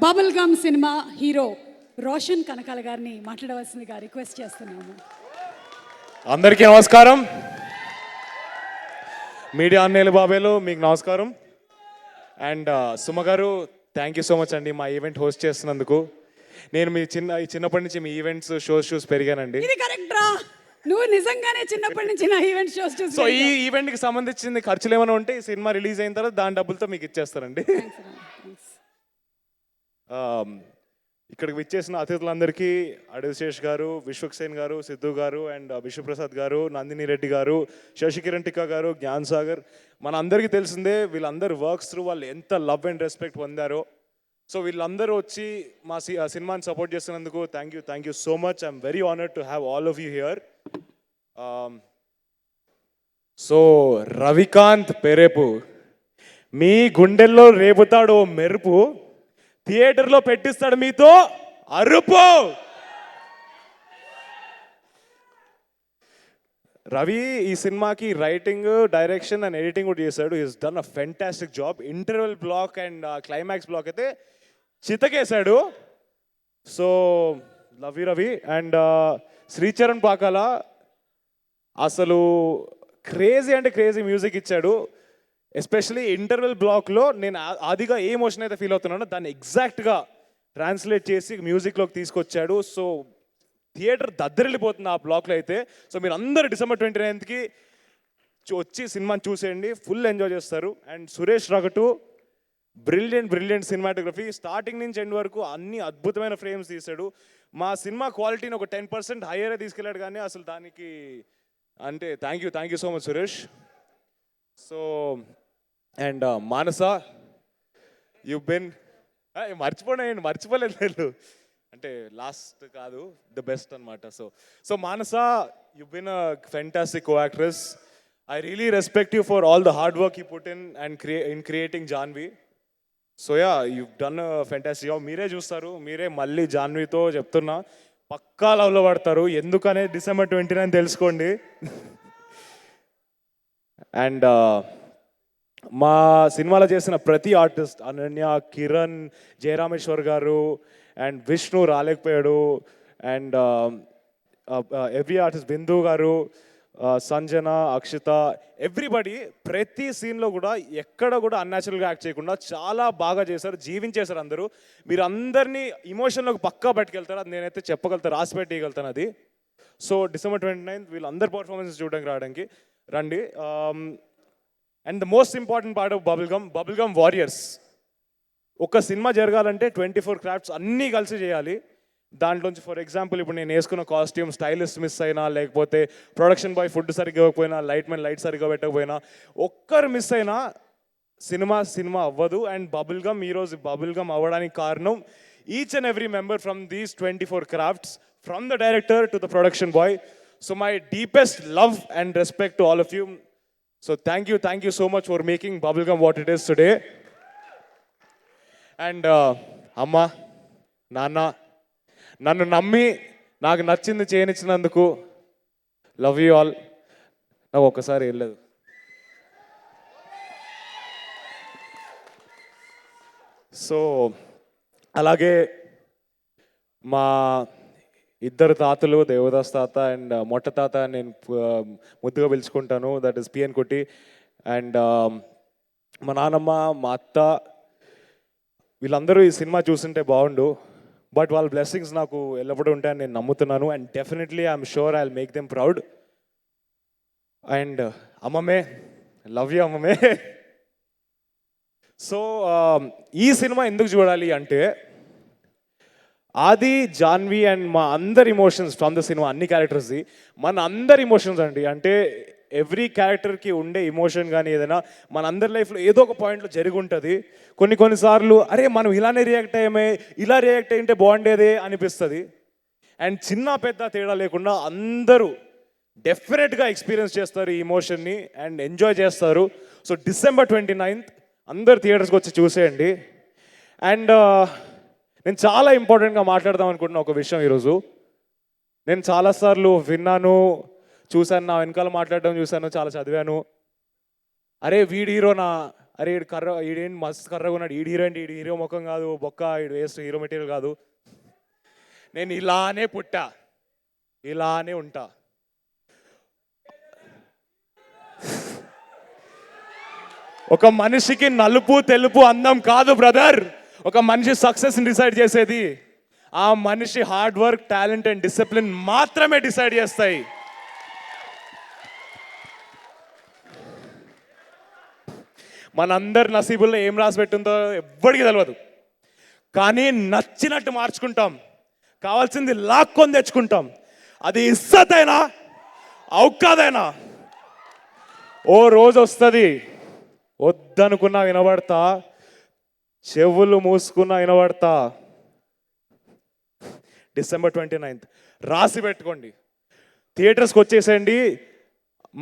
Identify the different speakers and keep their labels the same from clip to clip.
Speaker 1: Bubble gum cinema hero Roshan Kanakala గారిని మాట్లాడవలసిందిగా request చేస్తున్నాము.
Speaker 2: అందరికీ నమస్కారం. మీడియా అన్నయ్యలు బాబాయ్లు మీకు నమస్కారం. అండ్ సుమ గారు, థ్యాంక్ యూ సో మచ్ అండి మా ఈవెంట్ హోస్ట్ చేస్తున్నందుకు. నేను చిన్నప్పటి నుంచి మీ ఈవెంట్స్ షోస్ చూసి పెరిగానండి.
Speaker 1: ఇది కరెక్ట్ రా, నువ్వు నిజంగానే చిన్నప్పటి నుంచి నా ఈవెంట్ షోస్ చూసి.
Speaker 2: సో ఈ ఈవెంట్కి సంబంధించింది ఖర్చులు ఏమైనా ఉంటే ఈ సినిమా రిలీజ్ అయిన తర్వాత దాని డబ్బులతో మీకు ఇచ్చేస్తారండి. ఇక్కడికి విచ్చేసిన అతిథులందరికీ అడిశేష్ గారు, విశ్వక్సేన్ గారు, సిద్ధు గారు అండ్ విశ్వప్రసాద్ గారు, నందిని రెడ్డి గారు, శశికిరణ్ టిక్కా గారు, జ్ఞాన్ సాగర్, మన అందరికీ తెలిసిందే వీళ్ళందరూ వర్క్స్ త్రూ వాళ్ళు ఎంత లవ్ అండ్ రెస్పెక్ట్ పొందారో. సో వీళ్ళందరూ వచ్చి మా సినిమాని సపోర్ట్ చేస్తున్నందుకు thank you so much. I'm very honoured to have all of you here. So Ravikanth Perepu మీ గుండెల్లో రేపుతాడు ఓ మెరుపు, థియేటర్లో పెట్టిస్తాడు మీతో అరుపు. రవి ఈ సినిమాకి రైటింగ్, డైరెక్షన్ అండ్ ఎడిటింగ్ కూడా చేశాడు. He's done a fantastic job. Interval block and climax block అయితే చితకేశాడు. So love you Ravi. And Sricharan Pakala అసలు క్రేజీ అంటే క్రేజీ మ్యూజిక్ ఇచ్చాడు. ఎస్పెషలీ ఇంటర్వెల్ బ్లాక్లో నేను ఆదిగా ఏ ఎమోషన్ అయితే ఫీల్ అవుతున్నానో దాన్ని ఎగ్జాక్ట్గా ట్రాన్స్లేట్ చేసి మ్యూజిక్లోకి తీసుకొచ్చాడు. సో థియేటర్ దద్దరిల్లిపోతుంది ఆ బ్లాక్లో అయితే. సో మీరు అందరూ December 29కి వచ్చి సినిమాని చూసేయండి, ఫుల్ ఎంజాయ్ చేస్తారు. And Suresh Ragutu brilliant cinematography, starting నుంచి ఎండ్ వరకు అన్ని అద్భుతమైన ఫ్రేమ్స్ తీశాడు. మా సినిమా క్వాలిటీని ఒక 10% హయ్యరే తీసుకెళ్ళాడు, కానీ అసలు దానికి అంటే thank you so much Suresh. So and Manasa, you been మర్చిపోలేదు నేను, అంటే లాస్ట్ కాదు ద బెస్ట్ అనమాట. So Manasa, you been a fantastic co actress. I really respect you for all the hard work you put in creating Janvi. So yeah, you done a fantastic job. మీరే చూస్తారు, మీరే మళ్ళీ జాన్వితో చెప్తున్నా పక్కా లవ్లో పడతారు. ఎందుకనే December 29 తెలుసుకోండి. అండ్ మా సినిమాలో చేసిన ప్రతి ఆర్టిస్ట్, అనన్య, కిరణ్, జయరామేశ్వర్ గారు అండ్ విష్ణు రాలేకపోయాడు, and every artist, Bindu garu, Sanjana, Akshita, everybody ప్రతి సీన్లో కూడా ఎక్కడ కూడా అన్యాచురల్గా యాక్ట్ చేయకుండా చాలా బాగా చేశారు, జీవించేశారు అందరూ. మీరు అందరినీ ఇమోషన్లోకి పక్కా పట్టుకెళ్తారు, అది నేనైతే చెప్పగలుగుతాను, రాసి పెట్టగలుగుతాను అది. సో December 29 వీళ్ళందరి పర్ఫార్మెన్స్ చూడడానికి రావడానికి రండి. And the most important part of bubble gum warriors. ఒక సినిమా జరగాలంటే 24 క్రాఫ్ట్స్ అన్నీ కలిసి చేయాలి. దాంట్లోంచి ఫర్ ఎగ్జాంపుల్ ఇప్పుడు నేను వేసుకున్న కాస్ట్యూమ్ స్టైలిస్ట్ మిస్ అయినా, లేకపోతే ప్రొడక్షన్ బాయ్ ఫుడ్ సరిగ్గా ఇవ్వకపోయినా, లైట్ సరిగ్గా పెట్టకపోయినా, ఒక్కరు మిస్ అయినా సినిమా అవ్వదు. అండ్ ఈరోజు బబుల్ గమ్ అవ్వడానికి కారణం each and every member from these 24 crafts, from the director to the production boy. So my deepest love and respect to all of you. So thank you so much for making bubble gum what it is today. And అమ్మ, నాన్న, నన్ను నమ్మి నాకు నచ్చింది చేయనిచ్చినందుకు love you all. నాకు ఒక్కసారి వెళ్ళలేదు. So అలాగే మా ఇద్దరు తాతలు, దేవదాస్ తాత అండ్ మొట్ట తాత నేను ముద్దుగా పిలుచుకుంటాను, దట్ ఈస్ పిఎన్ కుట్టి. అండ్ మా నాన్నమ్మ, మా అత్త, వీళ్ళందరూ ఈ సినిమా చూస్తుంటే బాగుండు, బట్ వాళ్ళ బ్లెస్సింగ్స్ నాకు ఎల్లప్పుడూ ఉంటాయని నేను నమ్ముతున్నాను. And definitely I'm sure I will make them proud. And అమ్మమ్మే, లవ్ యూ అమ్మమ్మే. సో ఈ సినిమా ఎందుకు చూడాలి అంటే, ఆది, జాన్వి అండ్ మా అందరి ఇమోషన్స్ ఫ్రమ్ ద సినిమా, అన్ని క్యారెక్టర్స్ది మన అందరి ఇమోషన్స్ అండి. అంటే ఎవ్రీ క్యారెక్టర్కి ఉండే ఇమోషన్ కానీ ఏదైనా మన అందరి లైఫ్లో ఏదో ఒక పాయింట్లో జరిగి ఉంటుంది. కొన్నిసార్లు అరే మనం ఇలానే రియాక్ట్ అయ్యామే, ఇలా రియాక్ట్ అయ్యింటే బాగుండేదే అనిపిస్తుంది. అండ్ చిన్న పెద్ద తేడా లేకుండా అందరూ డెఫినెట్గా ఎక్స్పీరియన్స్ చేస్తారు ఈ ఇమోషన్ని అండ్ ఎంజాయ్ చేస్తారు. సో December 29 అందరు థియేటర్స్కి వచ్చి చూసేయండి. అండ్ నేను చాలా ఇంపార్టెంట్గా మాట్లాడదాం అనుకుంటున్న ఒక విషయం ఈరోజు. నేను చాలాసార్లు విన్నాను, చూశాను, నా వెనకాల మాట్లాడడం చూశాను, చాలా చదివాను. అరే వీడి హీరోనా, అరే ఈడు ఈడేంటి మస్తు కర్రగా ఉన్నాడు, ఈడు హీరో అంటే ఈడు హీరో ముఖం కాదు, బొక్క, ఈడు వేస్ట్, హీరో మెటీరియల్ కాదు. నేను ఇలానే పుట్టా, ఇలానే ఉంటా. ఒక మనిషికి నలుపు తెలుపు అందం కాదు బ్రదర్, ఒక మనిషి సక్సెస్ని డిసైడ్ చేసేది ఆ మనిషి hard work, talent and discipline మాత్రమే డిసైడ్ చేస్తాయి. మనందరి నసీబుల్లో ఏం రాసి పెట్టిందో ఎవ్వడికి తెలియదు, కానీ నచ్చినట్టు మార్చుకుంటాం, కావాల్సింది లాక్కొని తెచ్చుకుంటాం. అది ఇజ్జత్ అయినా ఔకాదైనా ఓ రోజు వస్తుంది, వద్దనుకున్నా వినబడతా, చెవులు మూసుకున్నా వినబడతా. December 29th రాసి పెట్టుకోండి, థియేటర్స్కి వచ్చేసేయండి.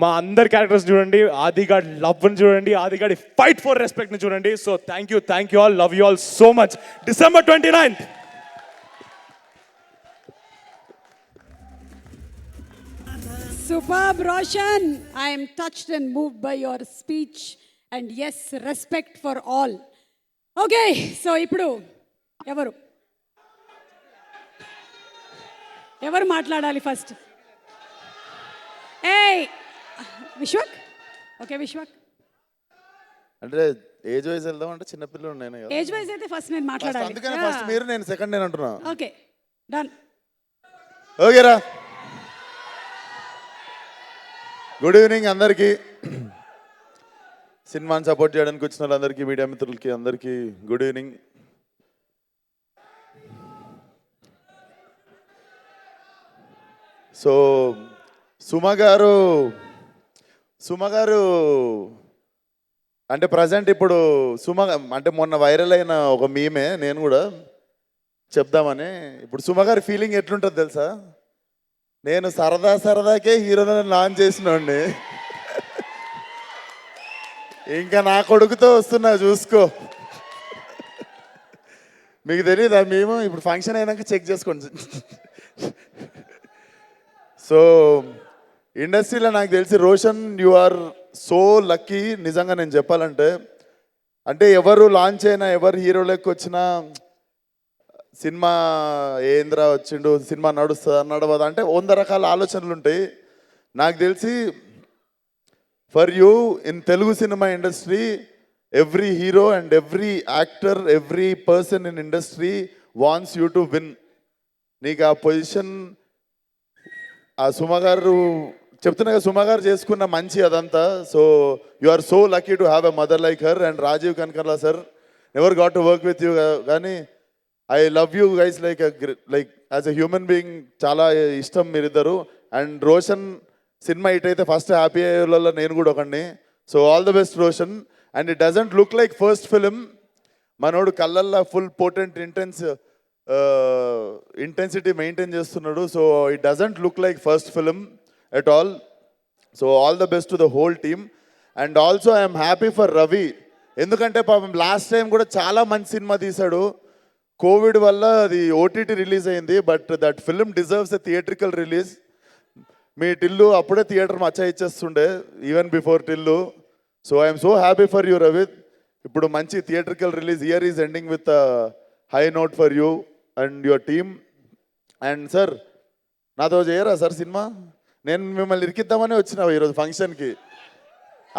Speaker 2: మా అందరి క్యారెక్టర్స్ చూడండి, ఆదిగాడ్ లవ్ని చూడండి, ఆదిగాడి ఫైట్ ఫర్ రెస్పెక్ట్ని చూడండి. So thank you all, love you all so much. December 29th.
Speaker 1: Superb, Roshan. I am touched and moved by your speech. And yes, respect for all. Okay, so ఇప్పుడు ఎవరు మాట్లాడాలి first? ఏయ్ Vishwak. Okay Vishwak,
Speaker 3: అంటే age wise వెళ్దాం అంటే చిన్నపిల్లలు నేను కదా,
Speaker 1: ఏజ్ వైజ్ అయితే ఫస్ట్ నేను మాట్లాడాలి.
Speaker 3: అందుకని ఫస్ట్ మీరు, నేను సెకండ్ నేను అంటున్నా.
Speaker 1: Okay done.
Speaker 3: ఓకేరా, గుడ్ ఈవినింగ్ అందరికీ. సినిమాని సపోర్ట్ చేయడానికి వచ్చిన వాళ్ళందరికీ, మీడియా మిత్రులకి అందరికీ గుడ్ ఈవినింగ్. సో సుమ గారు అంటే ప్రజెంట్ ఇప్పుడు సుమ అంటే మొన్న వైరల్ అయిన ఒక మీమే, నేను కూడా చెప్దామని. ఇప్పుడు సుమ గారి ఫీలింగ్ ఎట్లుంటుంది తెలుసా? నేను సరదాకే హీరోలను లాంచ్ చేసినోండి, ఇంకా నా కొడుకుతో వస్తున్నా చూసుకో. మీకు తెలియదా? మేము ఇప్పుడు ఫంక్షన్ అయినాక చెక్ చేసుకోండి. సో ఇండస్ట్రీలో నాకు తెలిసి Roshan, you are so lucky నిజంగా. నేను చెప్పాలంటే, అంటే ఎవరు లాంచ్ అయినా, ఎవరు హీరోలోకి వచ్చినా, సినిమా ఏంద్రా వచ్చిండు, సినిమా నడుస్తుందా నడవదా అంటే 100 రకాల ఆలోచనలు ఉంటాయి. నాకు తెలిసి for you in Telugu cinema industry, every hero and every actor, every person in industry wants you to win. నీకు ఆ పొజిషన్ ఆ సుమ గారు చెప్తున్నా కదా, సుమ గారు చేసుకున్న మంచి అదంతా. So you are so lucky to have a mother like her. And Rajeev Kanakala sir, never got to work with you, కానీ I love you guys like as a human being. చాలా ఇష్టం మీరిద్దరు. అండ్ రోషన్ సినిమా హిట్ అయితే ఫస్ట్ హ్యాపీ అయ్యేలో నేను కూడా ఒకడిని. So all the best Roshan. And it doesn't look like first film. మనోడు కళ్ళల్లో ఫుల్ పోటెంట్ ఇంటెన్సిటీ మెయింటైన్ చేస్తున్నాడు. So it doesn't look like first film at all. So all the best to the whole team. And also I'm happy for Ravi, ఎందుకంటే పాపం last time కూడా చాలా మంచి cinema తీశాడు. Covid వల్ల అది ఓటీటీ రిలీజ్ అయింది, but that film deserves a theatrical release. మీ టిల్లు అప్పుడే థియేటర్ మచ్చా ఇచ్చేస్తుండే, even before Tillu. So I'm so happy for you Ravi. ఇప్పుడు మంచి theatrical release. Year is ending with high note for you and your team. And sir, నాతో చేయరా sir cinema? నేను మిమ్మల్ని ఇరికిద్దామని వచ్చినా ఈరోజు ఫంక్షన్కి.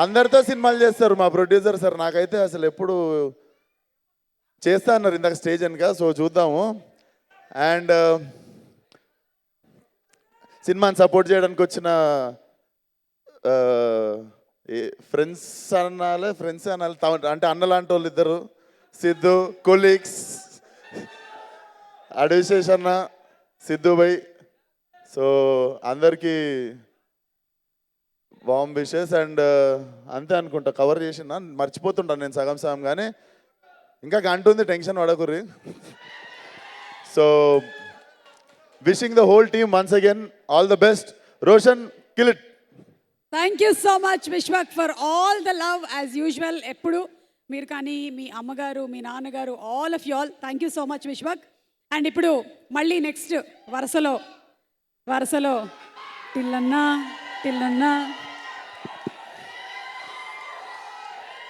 Speaker 3: అందరితో సినిమాలు చేస్తారు మా ప్రొడ్యూసర్ సార్, నాకైతే అసలు ఎప్పుడు చేస్తా అన్నారు ఇందాక స్టేజ్ వెనుక. సో చూద్దాము. అండ్ సినిమాని సపోర్ట్ చేయడానికి వచ్చిన ఫ్రెండ్స్ అనాలి అంటే అన్నలాంటి వాళ్ళు ఇద్దరు, సిద్ధు కొలీగ్స్, అడివిశేష్ అన్న, సిద్ధు భాయ్. సో అందరికీ వామ్ విషెస్. అండ్ అంతే అనుకుంటా, కవర్ చేసిన మర్చిపోతుంటాను నేను సగం కానీ ఇంకా గంట ఉంది, టెన్షన్ పడకుర్రి. So wishing the whole team once again all the best. Roshan, kill it.
Speaker 1: Thank you so much Vishwak for all the love as usual. ఎప్పుడు మీరు కానీ, మీ అమ్మగారు, మీ నాన్నగారు, all of you all, thank you so much Vishwak. And ఇప్పుడు మళ్ళీ next వరుసలో టిల్లన్నా